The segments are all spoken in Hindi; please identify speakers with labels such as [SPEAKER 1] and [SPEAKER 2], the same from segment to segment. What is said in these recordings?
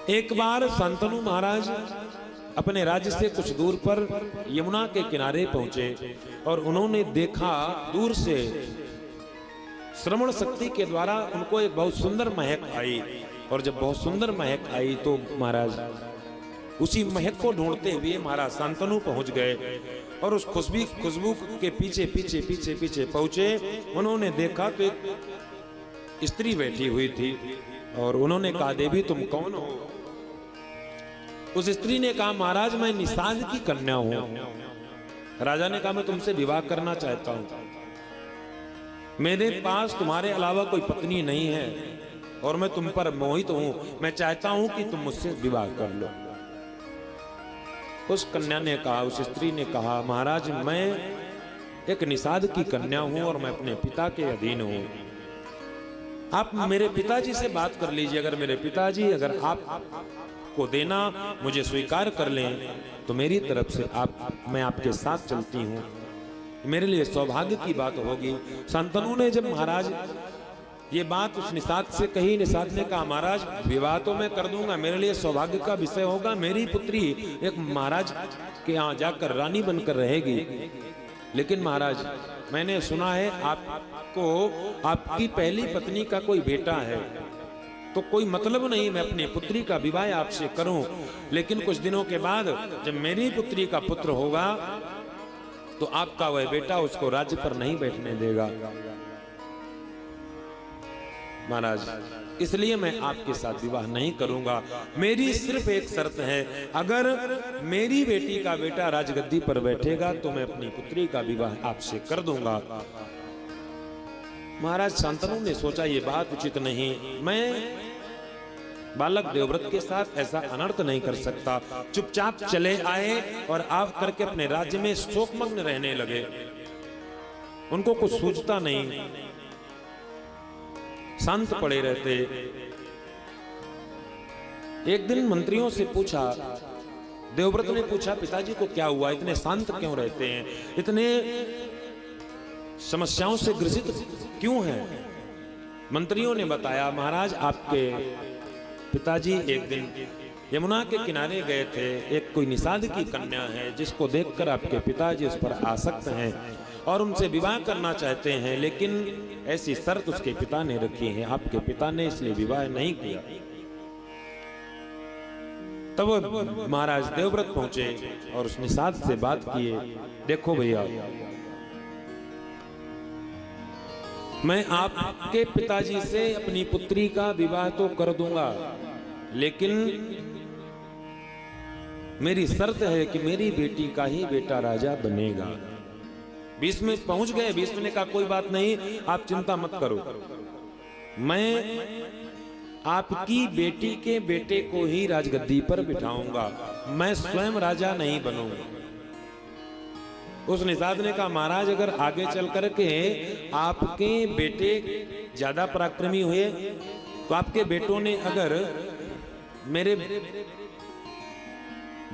[SPEAKER 1] एक बार शांतनु महाराज अपने राज्य से कुछ दूर पर यमुना के किनारे पहुंचे और उन्होंने देखा दूर से श्रवण शक्ति के द्वारा उनको एक बहुत सुंदर महक आई। और जब बहुत सुंदर महक आई तो महाराज उसी महक को ढूंढते हुए महाराज शांतनु पहुंच गए और उस खुशबू के पीछे पीछे पीछे पीछे पहुंचे। उन्होंने देखा तो एक स्त्री बैठी हुई थी और उन्होंने कहा, देवी तुम कौन हो? उस स्त्री ने कहा, महाराज मैं निषाद की कन्या हूं। राजा ने कहा, मैं तुमसे विवाह करना चाहता हूं। मेरे पास तुम्हारे अलावा कोई पत्नी नहीं है और मैं तुम पर मोहित हूं। मैं चाहता हूं कि तुम मुझसे विवाह कर लो। उस कन्या ने कहा, उस स्त्री ने कहा, महाराज मैं एक निषाद की कन्या हूं और मैं अपने पिता के अधीन हूं। आप मेरे पिताजी से बात कर लीजिए। अगर मेरे पिताजी अगर आप को देना मुझे स्वीकार कर लें तो मेरी तरफ से मैं आपके साथ चलती हूँ। मेरे लिए सौभाग्य की बात होगी। शांतनु ने जब महाराज ये बात उस निषाद से कही, निषाद ने कहा, महाराज विवाह तो मैं कर दूंगा, मेरे लिए सौभाग्य का विषय होगा। मेरी पुत्री एक महाराज के यहाँ जाकर रानी बनकर रहेगी। लेकिन महाराज मैंने सुना है आपको आपकी पहली पत्नी का कोई बेटा है, तो कोई मतलब नहीं मैं अपनी पुत्री का विवाह आपसे करूं। लेकिन कुछ दिनों के बाद जब मेरी पुत्री का पुत्र होगा तो आपका वह बेटा उसको राज्य पर नहीं बैठने देगा महाराज, इसलिए मैं आपके साथ विवाह नहीं करूंगा। मेरी सिर्फ एक शर्त है, अगर मेरी बेटी का बेटा राजगद्दी पर बैठेगा तो मैं अपनी पुत्री का विवाह आपसे कर दूंगा। महाराज शांतनु ने सोचा ये बात उचित नहीं, मैं बालक देवव्रत के साथ ऐसा अनर्थ नहीं कर सकता। चुपचाप चले आए और आप करके अपने राज्य में शोकमग्न रहने लगे। उनको कुछ सूझता नहीं, शांत पड़े रहते। एक दिन मंत्रियों से पूछा, देवव्रत ने पूछा, पिताजी को क्या हुआ, इतने शांत क्यों रहते हैं, इतने समस्याओं से ग्रसित क्यों हैं? मंत्रियों ने बताया, महाराज आपके पिताजी एक दिन यमुना के किनारे गए थे। एक कोई निषाद की कन्या है जिसको देखकर आपके पिताजी उस पर आसक्त हैं और उनसे विवाह करना चाहते हैं, लेकिन ऐसी शर्त उसके पिता ने रखी है। आपके पिता ने इसलिए विवाह नहीं किया। तब महाराज देवव्रत पहुंचे और उस निषाद से बात किए, देखो भैया मैं आपके पिताजी से अपनी पुत्री का विवाह तो कर दूंगा, लेकिन मेरी शर्त है कि मेरी बेटी का ही बेटा राजा बनेगा। बीच में पहुंच गए, बीच में ने कहा कोई बात नहीं, आप चिंता मत करो, मैं आपकी बेटी के बेटे को ही राजगद्दी पर बिठाऊंगा, मैं स्वयं राजा नहीं बनूंगा। उस निषाद ने कहा, महाराज अगर आगे चल करके आपके बेटे ज्यादा पराक्रमी हुए तो आपके बेटों ने अगर मेरे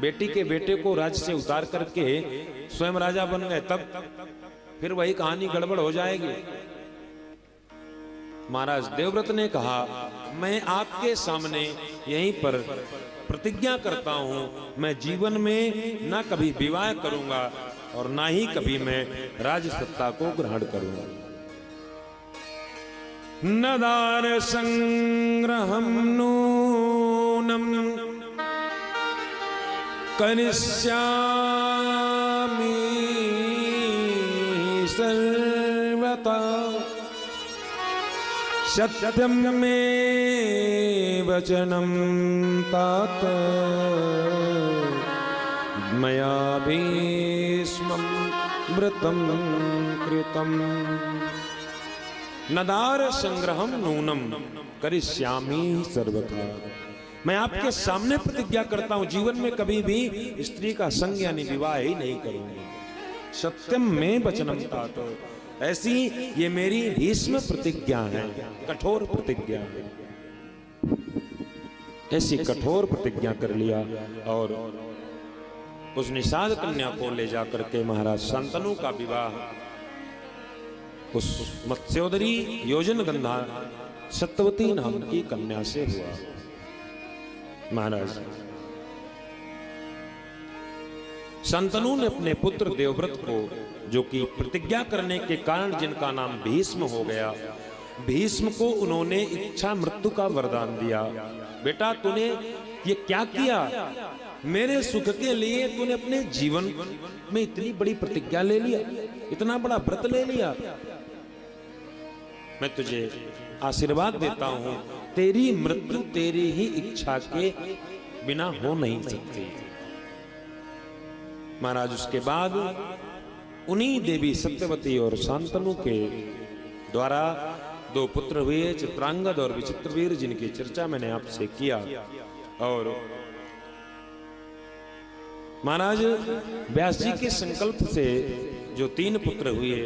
[SPEAKER 1] बेटी के बेटे को राज्य से उतार करके स्वयं राजा बन गए, तब फिर वही कहानी गड़बड़ हो जाएगी। महाराज देवव्रत ने कहा, मैं आपके सामने यहीं पर प्रतिज्ञा करता हूं, मैं जीवन में ना कभी विवाह करूंगा और ना ही कभी मैं राज सत्ता को ग्रहण करूंगा। नदार संग्रहम नूनम करिष्यामि सर्वथा सत्यम में वचनम तात मया भीष्मं व्रतं कृतं नदार संग्रहम नूनम करिष्यामि सर्वथा। मैं आपके सामने प्रतिज्ञा करता हूं, जीवन में कभी भी स्त्री का संग यानी विवाह ही नहीं करूंगा। सत्यम में वचनम तात, ऐसी ये मेरी भीष्म प्रतिज्ञा है, कठोर प्रतिज्ञा है। ऐसी कठोर प्रतिज्ञा कर लिया और उस निषाद कन्या को ले जाकर के महाराज शांतनु का विवाह उस मत्स्योदरी योजन गंधा सत्यवती नाम की कन्या से हुआ। महाराज शांतनु ने अपने पुत्र देवव्रत को, जो कि प्रतिज्ञा करने के कारण जिनका नाम भीष्म हो गया, भीष्म को उन्होंने इच्छा मृत्यु का वरदान दिया। बेटा तूने ये क्या किया? मेरे सुख के लिए तूने अपने जीवन में इतनी बड़ी प्रतिज्ञा ले लिया, इतना बड़ा व्रत ले लिया। मैं तुझे आशीर्वाद देता हूं, तेरी मृत्यु तेरी ही इच्छा के बिना हो नहीं सकती। महाराज उसके बाद उन्हीं देवी सत्यवती और शांतनु के द्वारा 2 पुत्र हुए, चित्रांगद और विचित्रवीर, जिनकी चर्चा मैंने आपसे किया। और महाराज व्यास जी के संकल्प से जो 3 पुत्र हुए,